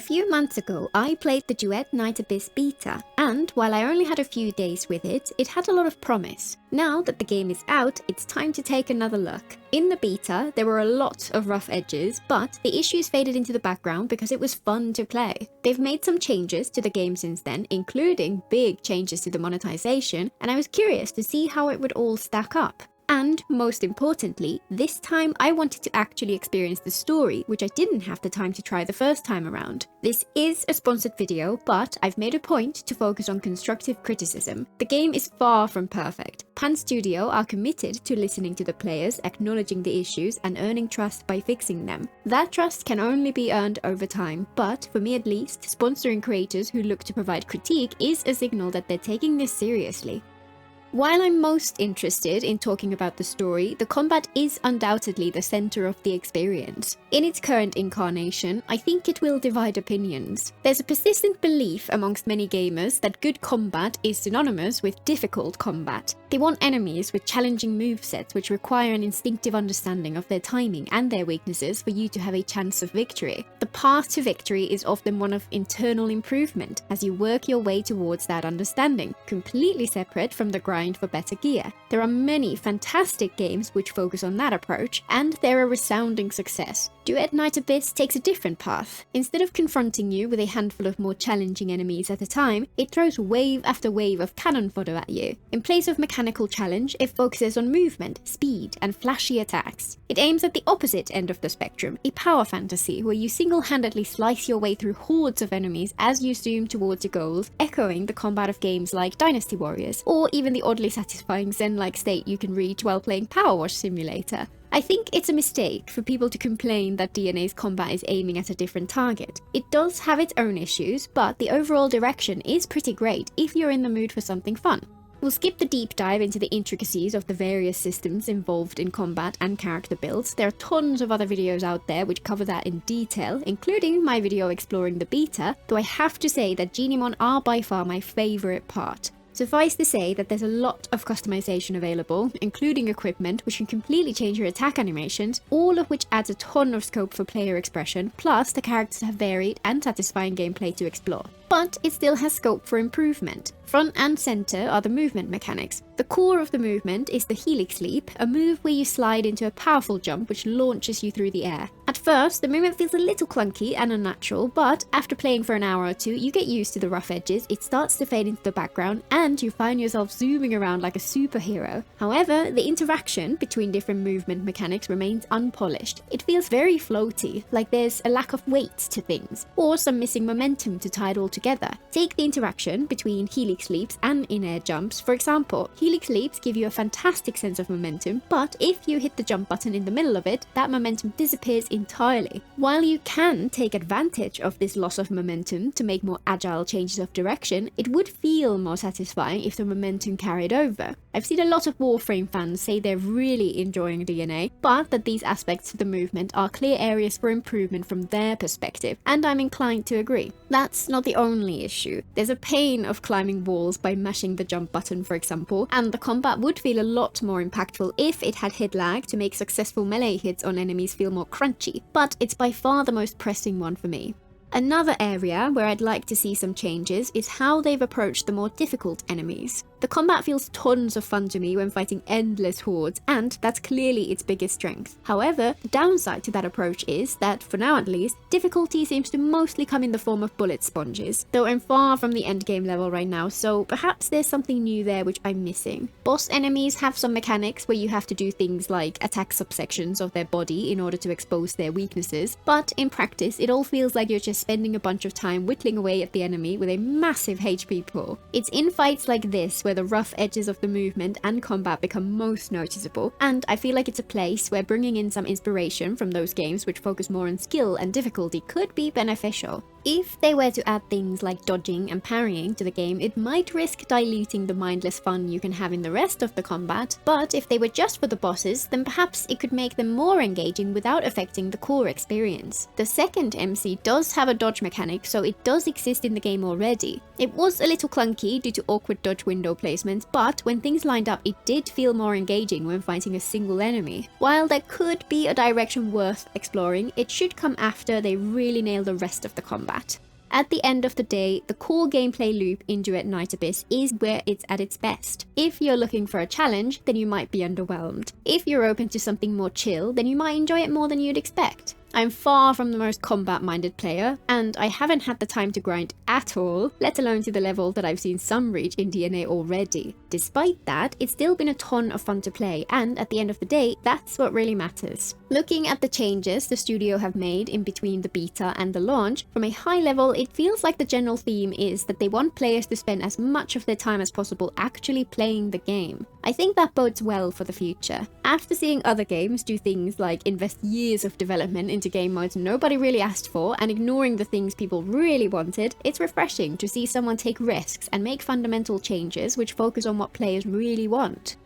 A few months ago, I played the Duet Night Abyss beta, and while I only had a few days with it, it had a lot of promise. Now that the game is out, it's time to take another look. In the beta, there were a lot of rough edges, but the issues faded into the background because it was fun to play. They've made some changes to the game since then, including big changes to the monetization, and I was curious to see how it would all stack up. And, most importantly, this time I wanted to actually experience the story, which I didn't have the time to try the first time around. This is a sponsored video, but I've made a point to focus on constructive criticism. The game is far from perfect. Pan Studio are committed to listening to the players, acknowledging the issues, and earning trust by fixing them. That trust can only be earned over time, but for me at least, sponsoring creators who look to provide critique is a signal that they're taking this seriously. While I'm most interested in talking about the story, the combat is undoubtedly the center of the experience. In its current incarnation, I think it will divide opinions. There's a persistent belief amongst many gamers that good combat is synonymous with difficult combat. They want enemies with challenging movesets which require an instinctive understanding of their timing and their weaknesses for you to have a chance of victory. The path to victory is often one of internal improvement as you work your way towards that understanding, completely separate from the grind for better gear. There are many fantastic games which focus on that approach, and they're a resounding success. Duet Night Abyss takes a different path. Instead of confronting you with a handful of more challenging enemies at a time, it throws wave after wave of cannon fodder at you. In place of mechanical challenge, it focuses on movement, speed, and flashy attacks. It aims at the opposite end of the spectrum, a power fantasy where you single-handedly slice your way through hordes of enemies as you zoom towards your goals, echoing the combat of games like Dynasty Warriors, or even the oddly satisfying zen-like state you can reach while playing Power Wash Simulator. I think it's a mistake for people to complain that DNA's combat is aiming at a different target. It does have its own issues, but the overall direction is pretty great if you're in the mood for something fun. We'll skip the deep dive into the intricacies of the various systems involved in combat and character builds. There are tons of other videos out there which cover that in detail, including my video exploring the beta, though I have to say that Genimon are by far my favourite part. Suffice to say that there's a lot of customization available, including equipment which can completely change your attack animations, all of which adds a ton of scope for player expression, plus the characters have varied and satisfying gameplay to explore. But it still has scope for improvement. Front and center are the movement mechanics. The core of the movement is the Helix Leap, a move where you slide into a powerful jump which launches you through the air. At first, the movement feels a little clunky and unnatural, but after playing for an hour or two, you get used to the rough edges, it starts to fade into the background, and you find yourself zooming around like a superhero. However, the interaction between different movement mechanics remains unpolished. It feels very floaty, like there's a lack of weight to things, or some missing momentum to tie it all together. Take the interaction between Helix Leaps and in-air jumps, for example. Helix Leaps give you a fantastic sense of momentum, but if you hit the jump button in the middle of it, that momentum disappears entirely. While you can take advantage of this loss of momentum to make more agile changes of direction, it would feel more satisfying if the momentum carried over. I've seen a lot of Warframe fans say they're really enjoying DNA, but that these aspects of the movement are clear areas for improvement from their perspective, and I'm inclined to agree. That's not the only issue. There's a pain of climbing walls by mashing the jump button, for example, and the combat would feel a lot more impactful if it had hit lag to make successful melee hits on enemies feel more crunchy, but it's by far the most pressing one for me. Another area where I'd like to see some changes is how they've approached the more difficult enemies. The combat feels tons of fun to me when fighting endless hordes, and that's clearly its biggest strength. However, the downside to that approach is that, for now at least, difficulty seems to mostly come in the form of bullet sponges, though I'm far from the endgame level right now, so perhaps there's something new there which I'm missing. Boss enemies have some mechanics where you have to do things like attack subsections of their body in order to expose their weaknesses, but in practice it all feels like you're just spending a bunch of time whittling away at the enemy with a massive HP pool. It's in fights like this where the rough edges of the movement and combat become most noticeable, and I feel like it's a place where bringing in some inspiration from those games which focus more on skill and difficulty could be beneficial. If they were to add things like dodging and parrying to the game, it might risk diluting the mindless fun you can have in the rest of the combat, but if they were just for the bosses, then perhaps it could make them more engaging without affecting the core experience. The second MC does have a dodge mechanic, so it does exist in the game already. It was a little clunky due to awkward dodge window placement, but when things lined up, it did feel more engaging when fighting a single enemy. While there could be a direction worth exploring, it should come after they really nail the rest of the combat. combat. At the end of the day, the core gameplay loop in Duet Night Abyss is where it's at its best. If you're looking for a challenge, then you might be underwhelmed. If you're open to something more chill, then you might enjoy it more than you'd expect. I'm far from the most combat-minded player, and I haven't had the time to grind at all, let alone to the level that I've seen some reach in DNA already. Despite that, it's still been a ton of fun to play, and at the end of the day, that's what really matters. Looking at the changes the studio have made in between the beta and the launch, from a high level, it feels like the general theme is that they want players to spend as much of their time as possible actually playing the game. I think that bodes well for the future. After seeing other games do things like invest years of development into game modes nobody really asked for and ignoring the things people really wanted, it's refreshing to see someone take risks and make fundamental changes which focus on what players really want.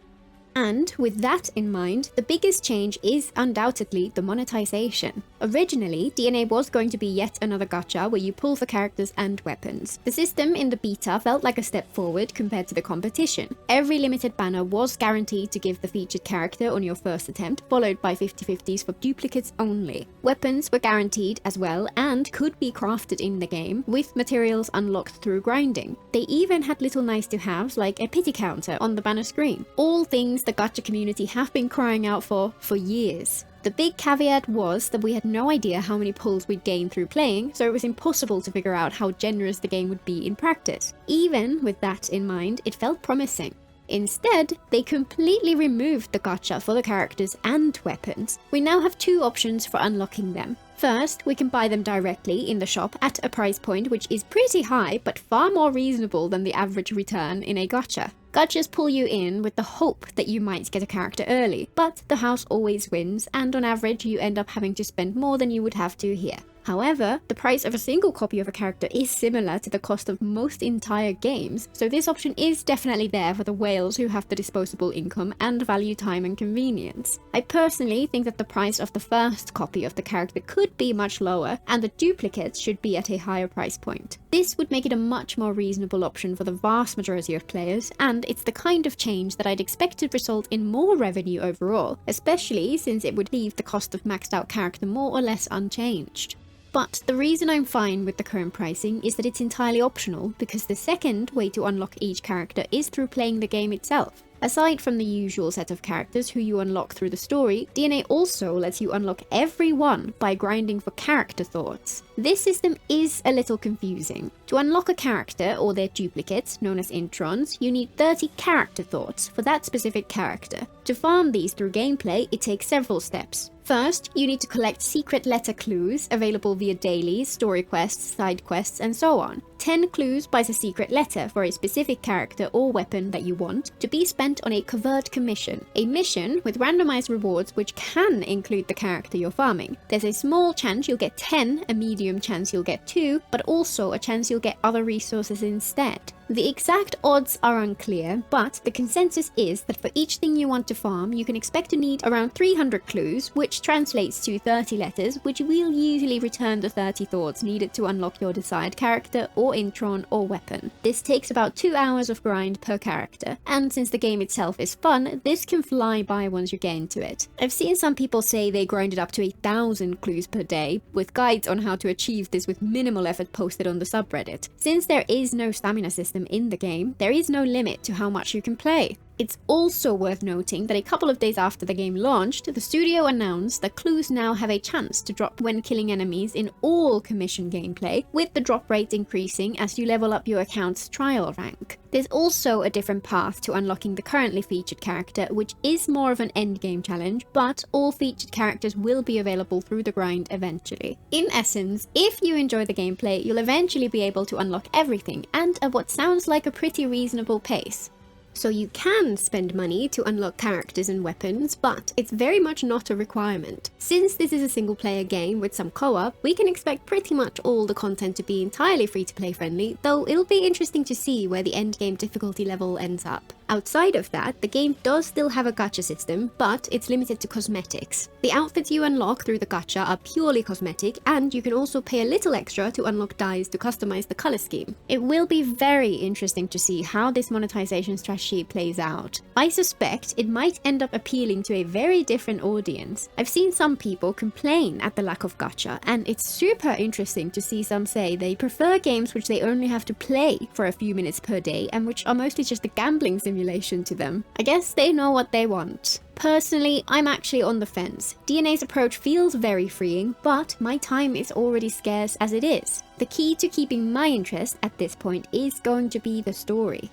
And with that in mind, the biggest change is undoubtedly the monetization. Originally, DNA was going to be yet another gacha where you pull for characters and weapons. The system in the beta felt like a step forward compared to the competition. Every limited banner was guaranteed to give the featured character on your first attempt, followed by 50/50s for duplicates only. Weapons were guaranteed as well and could be crafted in the game, with materials unlocked through grinding. They even had little nice to haves like a pity counter on the banner screen. All things the gacha community have been crying out for years. The big caveat was that we had no idea how many pulls we'd gain through playing, so it was impossible to figure out how generous the game would be in practice. Even with that in mind, it felt promising. Instead, they completely removed the gacha for the characters and weapons. We now have two options for unlocking them. First, we can buy them directly in the shop at a price point which is pretty high but far more reasonable than the average return in a gacha. Gachas pull you in with the hope that you might get a character early, but the house always wins, and on average you end up having to spend more than you would have to here. However, the price of a single copy of a character is similar to the cost of most entire games, so this option is definitely there for the whales who have the disposable income and value time and convenience. I personally think that the price of the first copy of the character could be much lower, and the duplicates should be at a higher price point. This would make it a much more reasonable option for the vast majority of players, and it's the kind of change that I'd expect to result in more revenue overall, especially since it would leave the cost of maxed out character more or less unchanged. But the reason I'm fine with the current pricing is that it's entirely optional, because the second way to unlock each character is through playing the game itself. Aside from the usual set of characters who you unlock through the story, DNA also lets you unlock everyone by grinding for character thoughts. This system is a little confusing. To unlock a character or their duplicates, known as introns, you need 30 character thoughts for that specific character. To farm these through gameplay, it takes several steps. First, you need to collect secret letter clues available via dailies, story quests, side quests, and so on. 10 clues buys a secret letter for a specific character or weapon that you want to be spent on a covert commission, a mission with randomized rewards which can include the character you're farming. There's a small chance you'll get 10, a medium chance you'll get 2, but also a chance you'll get other resources instead. The exact odds are unclear, but the consensus is that for each thing you want to farm, you can expect to need around 300 clues, which translates to 30 letters, which will usually return the 30 thoughts needed to unlock your desired character or intron or weapon. This takes about 2 hours of grind per character, and since the game itself is fun, this can fly by once you get into it. I've seen some people say they grinded up to 1,000 clues per day, with guides on how to achieve this with minimal effort posted on the subreddit. Since there is no stamina system in the game, there is no limit to how much you can play. It's also worth noting that a couple of days after the game launched, the studio announced that clues now have a chance to drop when killing enemies in all commission gameplay, with the drop rate increasing as you level up your account's trial rank. There's also a different path to unlocking the currently featured character, which is more of an endgame challenge, but all featured characters will be available through the grind eventually. In essence, if you enjoy the gameplay, you'll eventually be able to unlock everything, and at what sounds like a pretty reasonable pace. So you can spend money to unlock characters and weapons, but it's very much not a requirement. Since this is a single player game with some co-op, we can expect pretty much all the content to be entirely free to play friendly, though it'll be interesting to see where the endgame difficulty level ends up. Outside of that, the game does still have a gacha system, but it's limited to cosmetics. The outfits you unlock through the gacha are purely cosmetic, and you can also pay a little extra to unlock dyes to customize the color scheme. It will be very interesting to see how this monetization strategy plays out. I suspect it might end up appealing to a very different audience. I've seen some people complain at the lack of gacha, and it's super interesting to see some say they prefer games which they only have to play for a few minutes per day and which are mostly just a gambling simulation to them. I guess they know what they want. Personally, I'm actually on the fence. DNA's approach feels very freeing, but my time is already scarce as it is. The key to keeping my interest at this point is going to be the story.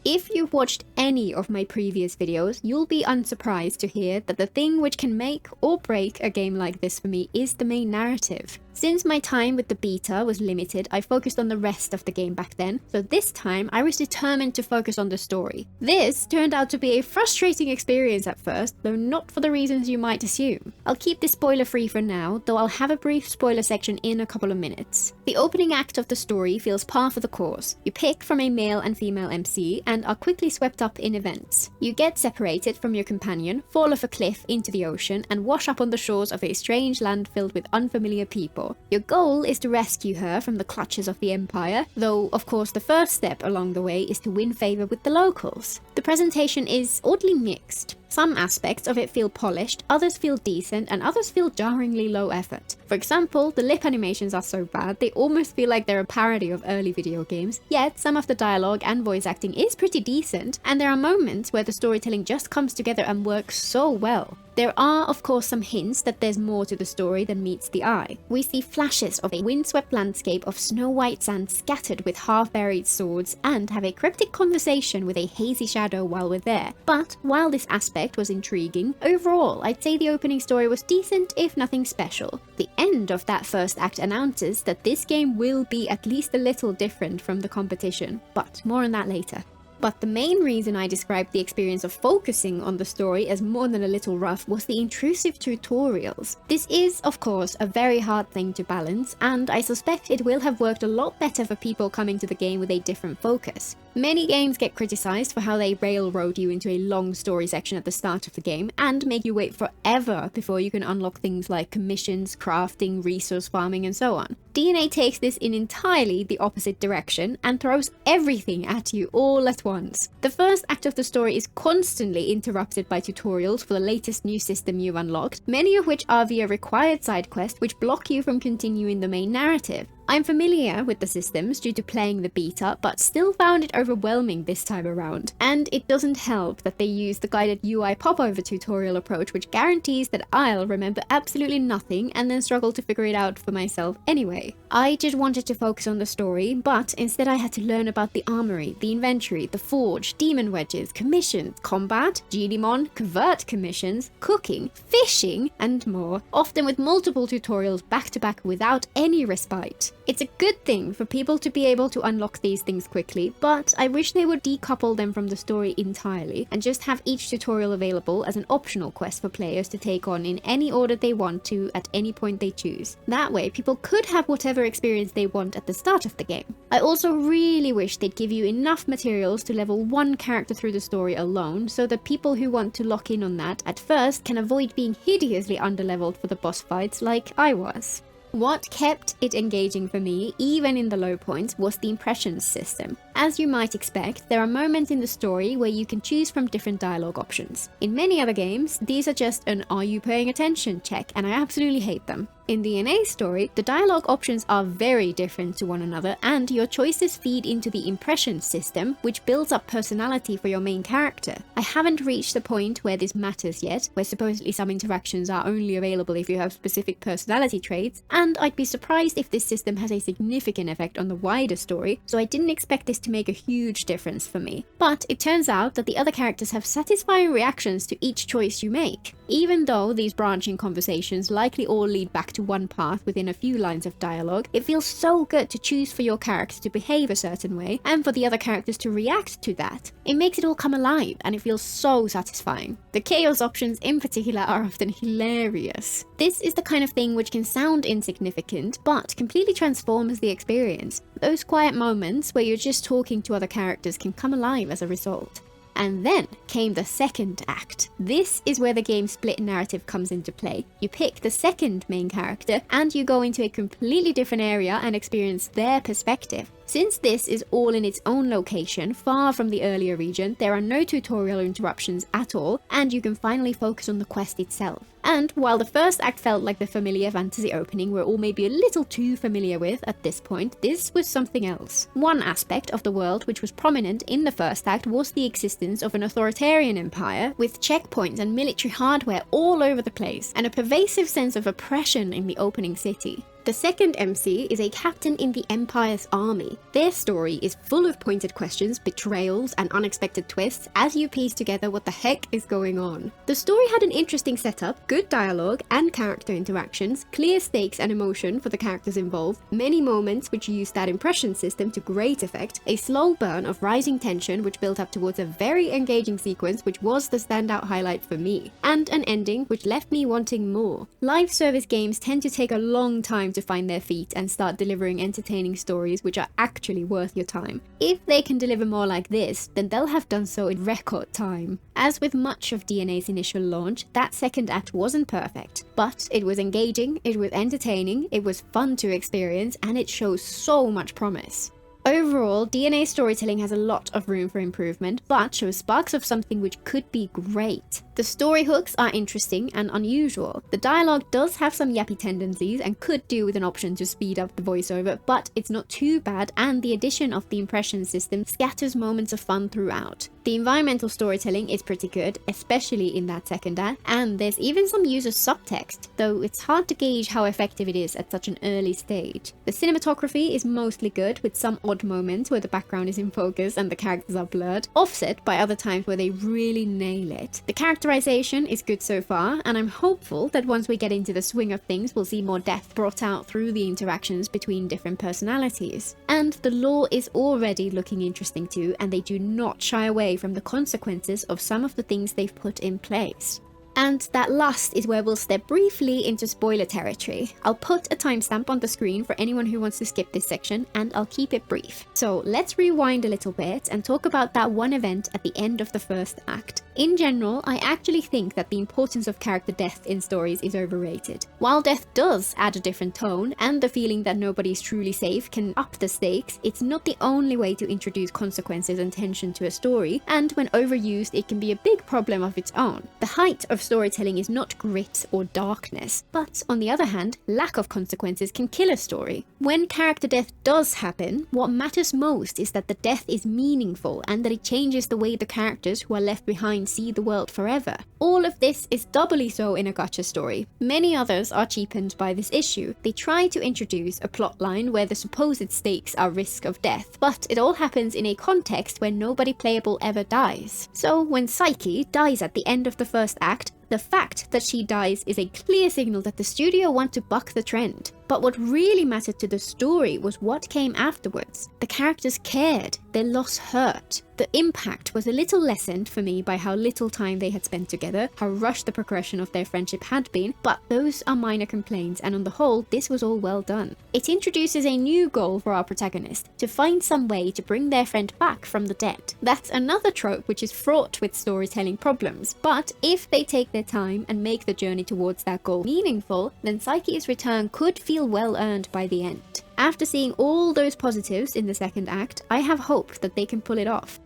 If you've watched any of my previous videos, you'll be unsurprised to hear that the thing which can make or break a game like this for me is the main narrative. Since my time with the beta was limited, I focused on the rest of the game back then, so this time I was determined to focus on the story. This turned out to be a frustrating experience at first, though not for the reasons you might assume. I'll keep this spoiler free for now, though I'll have a brief spoiler section in a couple of minutes. The opening act of the story feels par for the course. You pick from a male and female MC and are quickly swept up in events. You get separated from your companion, fall off a cliff into the ocean, and wash up on the shores of a strange land filled with unfamiliar people. Your goal is to rescue her from the clutches of the Empire, though of course the first step along the way is to win favor with the locals. The presentation is oddly mixed. Some aspects of it feel polished, others feel decent, and others feel jarringly low effort. For example, the lip animations are so bad they almost feel like they're a parody of early video games, yet some of the dialogue and voice acting is pretty decent, and there are moments where the storytelling just comes together and works so well. There are of course some hints that there's more to the story than meets the eye. We see flashes of a windswept landscape of snow-white sand scattered with half-buried swords, and have a cryptic conversation with a hazy shadow while we're there. But while this aspect was intriguing, overall I'd say the opening story was decent if nothing special. The end of that first act announces that this game will be at least a little different from the competition, but more on that later. But the main reason I described the experience of focusing on the story as more than a little rough was the intrusive tutorials. This is, of course, a very hard thing to balance, and I suspect it will have worked a lot better for people coming to the game with a different focus. Many games get criticized for how they railroad you into a long story section at the start of the game and make you wait forever before you can unlock things like commissions, crafting, resource farming, and so on. DNA takes this in entirely the opposite direction and throws everything at you all at once. The first act of the story is constantly interrupted by tutorials for the latest new system you've unlocked, many of which are via required side quests which block you from continuing the main narrative. I'm familiar with the systems due to playing the beta, but still found it overwhelming this time around. And it doesn't help that they use the guided UI popover tutorial approach, which guarantees that I'll remember absolutely nothing and then struggle to figure it out for myself anyway. I just wanted to focus on the story, but instead I had to learn about the armory, the inventory, the forge, demon wedges, commissions, combat, Genimon, convert commissions, cooking, fishing, and more, often with multiple tutorials back to back without any respite. It's a good thing for people to be able to unlock these things quickly, but I wish they would decouple them from the story entirely and just have each tutorial available as an optional quest for players to take on in any order they want to at any point they choose. That way, people could have whatever experience they want at the start of the game. I also really wish they'd give you enough materials to level one character through the story alone, so that people who want to lock in on that at first can avoid being hideously underleveled for the boss fights like I was. What kept it engaging for me, even in the low points, was the impressions system. As you might expect, there are moments in the story where you can choose from different dialogue options. In many other games, these are just an "are you paying attention" check, and I absolutely hate them. In the NA story, the dialogue options are very different to one another, and your choices feed into the impression system, which builds up personality for your main character. I haven't reached the point where this matters yet, where supposedly some interactions are only available if you have specific personality traits, and I'd be surprised if this system has a significant effect on the wider story, so I didn't expect this to make a huge difference for me. But it turns out that the other characters have satisfying reactions to each choice you make. Even though these branching conversations likely all lead back to one path within a few lines of dialogue, it feels so good to choose for your character to behave a certain way and for the other characters to react to that. It makes it all come alive and it feels so satisfying. The chaos options in particular are often hilarious. This is the kind of thing which can sound insignificant but completely transforms the experience. Those quiet moments where you're just talking to other characters can come alive as a result. And then came the second act. This is where the game's split narrative comes into play. You pick the second main character and you go into a completely different area and experience their perspective. Since this is all in its own location, far from the earlier region, there are no tutorial interruptions at all, and you can finally focus on the quest itself. And while the first act felt like the familiar fantasy opening we're all maybe a little too familiar with at this point, this was something else. One aspect of the world which was prominent in the first act was the existence of an authoritarian empire with checkpoints and military hardware all over the place, and a pervasive sense of oppression in the opening city. The second MC is a captain in the Empire's army. Their story is full of pointed questions, betrayals, and unexpected twists as you piece together what the heck is going on. The story had an interesting setup, good dialogue and character interactions, clear stakes and emotion for the characters involved, many moments which used that impression system to great effect, a slow burn of rising tension which built up towards a very engaging sequence which was the standout highlight for me, and an ending which left me wanting more. Live service games tend to take a long time to find their feet and start delivering entertaining stories which are actually worth your time. If they can deliver more like this, then they'll have done so in record time. As with much of DNA's initial launch, that second act wasn't perfect, but it was engaging, it was entertaining, it was fun to experience, and it shows so much promise. Overall, DNA's storytelling has a lot of room for improvement, but shows sparks of something which could be great. The story hooks are interesting and unusual. The dialogue does have some yappy tendencies and could do with an option to speed up the voiceover, but it's not too bad, and the addition of the impression system scatters moments of fun throughout. The environmental storytelling is pretty good, especially in that second act, and there's even some use of subtext, though it's hard to gauge how effective it is at such an early stage. The cinematography is mostly good, with some odd moments where the background is in focus and the characters are blurred, offset by other times where they really nail it. The characterization is good so far, and I'm hopeful that once we get into the swing of things, we'll see more depth brought out through the interactions between different personalities. And the lore is already looking interesting too, and they do not shy away from the consequences of some of the things they've put in place. And that last is where we'll step briefly into spoiler territory. I'll put a timestamp on the screen for anyone who wants to skip this section, and I'll keep it brief. So let's rewind a little bit and talk about that one event at the end of the first act. In general, I actually think that the importance of character death in stories is overrated. While death does add a different tone, and the feeling that nobody is truly safe can up the stakes, it's not the only way to introduce consequences and tension to a story, and when overused it can be a big problem of its own. The height of storytelling is not grit or darkness, but on the other hand, lack of consequences can kill a story. When character death does happen, what matters most is that the death is meaningful and that it changes the way the characters who are left behind see the world forever. All of this is doubly so in a gacha story. Many others are cheapened by this issue. They try to introduce a plotline where the supposed stakes are risk of death, but it all happens in a context where nobody playable ever dies. So when Psyche dies at the end of the first act, the fact that she dies is a clear signal that the studio want to buck the trend. But what really mattered to the story was what came afterwards. The characters cared, their loss hurt. The impact was a little lessened for me by how little time they had spent together, how rushed the progression of their friendship had been, but those are minor complaints, and on the whole, this was all well done. It introduces a new goal for our protagonist, to find some way to bring their friend back from the dead. That's another trope which is fraught with storytelling problems, but if they take their time and make the journey towards that goal meaningful, then Psyche's return could feel well earned by the end. After seeing all those positives in the second act, I have hope that they can pull it off.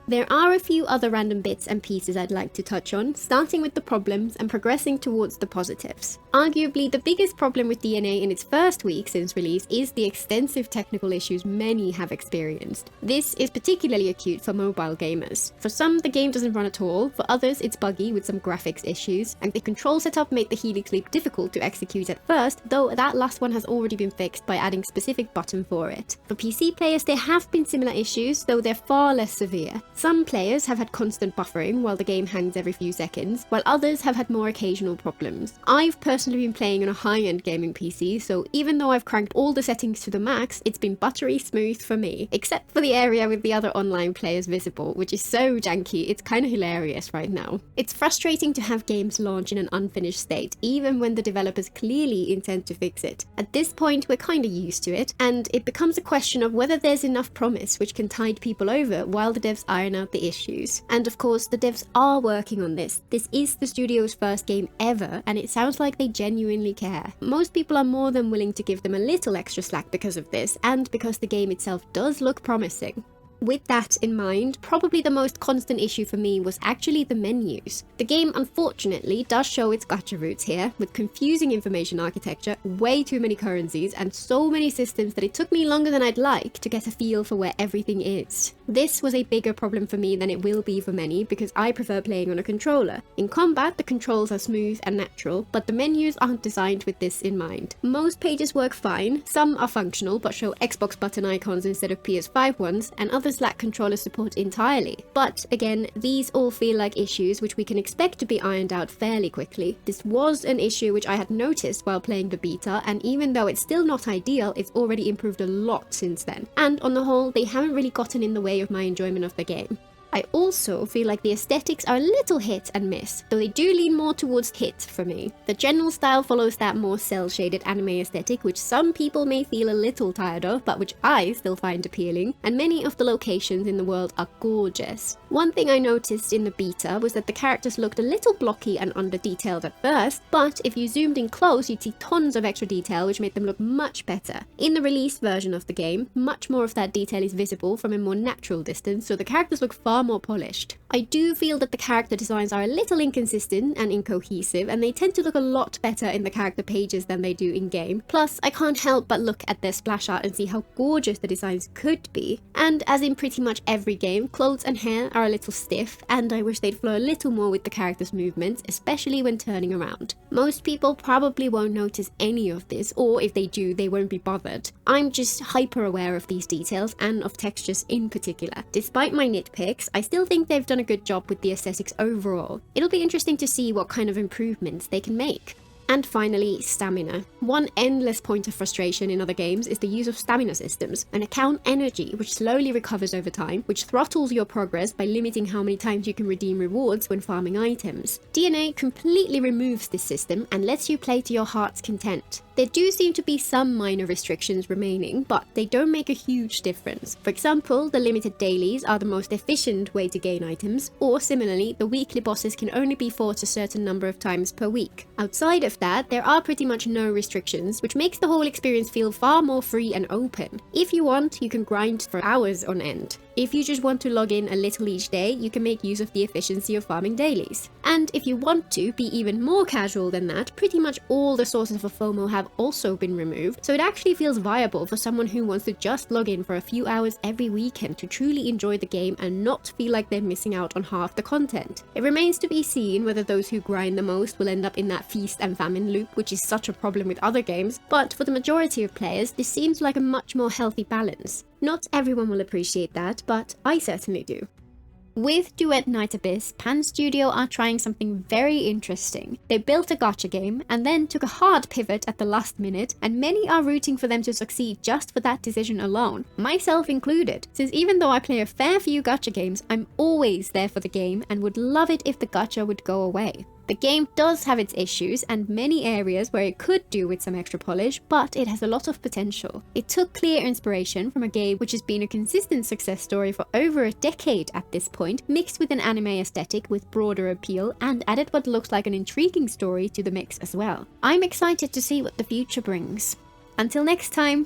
There are a few other random bits and pieces I'd like to touch on, starting with the problems and progressing towards the positives. Arguably, the biggest problem with DNA in its first week since release is the extensive technical issues many have experienced. This is particularly acute for mobile gamers. For some, the game doesn't run at all, for others it's buggy with some graphics issues, and the control setup made the Helix Leap difficult to execute at first, though that last one has already been fixed by adding specific button for it. For PC players, there have been similar issues, though they're far less severe. Some players have had constant buffering while the game hangs every few seconds, while others have had more occasional problems. I've personally been playing on a high-end gaming PC, so even though I've cranked all the settings to the max, it's been buttery smooth for me, except for the area with the other online players visible, which is so janky, it's kinda hilarious right now. It's frustrating to have games launch in an unfinished state, even when the developers clearly intend to fix it. At this point, we're kinda used to it, and it becomes a question of whether there's enough promise which can tide people over while the devs iron iron out the issues. And of course, the devs are working on this. This is the studio's first game ever, and it sounds like they genuinely care. Most people are more than willing to give them a little extra slack because of this, and because the game itself does look promising. With that in mind, probably the most constant issue for me was actually the menus. The game unfortunately does show its gacha roots here, with confusing information architecture, way too many currencies, and so many systems that it took me longer than I'd like to get a feel for where everything is. This was a bigger problem for me than it will be for many, because I prefer playing on a controller. In combat, the controls are smooth and natural, but the menus aren't designed with this in mind. Most pages work fine, some are functional but show Xbox button icons instead of PS5 ones, and others lack controller support entirely. But again, these all feel like issues which we can expect to be ironed out fairly quickly. This was an issue which I had noticed while playing the beta, and even though it's still not ideal, it's already improved a lot since then. And on the whole, they haven't really gotten in the way of my enjoyment of the game. I also feel like the aesthetics are a little hit and miss, though they do lean more towards hit for me. The general style follows that more cel-shaded anime aesthetic, which some people may feel a little tired of, but which I still find appealing, and many of the locations in the world are gorgeous. One thing I noticed in the beta was that the characters looked a little blocky and under-detailed at first, but if you zoomed in close, you'd see tons of extra detail which made them look much better. In the released version of the game, much more of that detail is visible from a more natural distance, so the characters look far more polished. I do feel that the character designs are a little inconsistent and incohesive, and they tend to look a lot better in the character pages than they do in-game. Plus, I can't help but look at their splash art and see how gorgeous the designs could be. And as in pretty much every game, clothes and hair are a little stiff, and I wish they'd flow a little more with the character's movements, especially when turning around. Most people probably won't notice any of this, or if they do, they won't be bothered. I'm just hyper aware of these details, and of textures in particular. Despite my nitpicks, I still think they've done a good job with the aesthetics overall. It'll be interesting to see what kind of improvements they can make. And finally, stamina. One endless point of frustration in other games is the use of stamina systems, an account energy which slowly recovers over time, which throttles your progress by limiting how many times you can redeem rewards when farming items. DNA completely removes this system and lets you play to your heart's content. There do seem to be some minor restrictions remaining, but they don't make a huge difference. For example, the limited dailies are the most efficient way to gain items, or similarly, the weekly bosses can only be fought a certain number of times per week. Outside of that, there are pretty much no restrictions, which makes the whole experience feel far more free and open. If you want, you can grind for hours on end. If you just want to log in a little each day, you can make use of the efficiency of farming dailies. And if you want to be even more casual than that, pretty much all the sources of FOMO have also been removed, so it actually feels viable for someone who wants to just log in for a few hours every weekend to truly enjoy the game and not feel like they're missing out on half the content. It remains to be seen whether those who grind the most will end up in that feast and famine loop, which is such a problem with other games, but for the majority of players, this seems like a much more healthy balance. Not everyone will appreciate that, but I certainly do. With Duet Night Abyss, Pan Studio are trying something very interesting. They built a gacha game and then took a hard pivot at the last minute, and many are rooting for them to succeed just for that decision alone, myself included, since even though I play a fair few gacha games, I'm always there for the game and would love it if the gacha would go away. The game does have its issues and many areas where it could do with some extra polish, but it has a lot of potential. It took clear inspiration from a game which has been a consistent success story for over a decade at this point, mixed with an anime aesthetic with broader appeal, and added what looks like an intriguing story to the mix as well. I'm excited to see what the future brings. Until next time!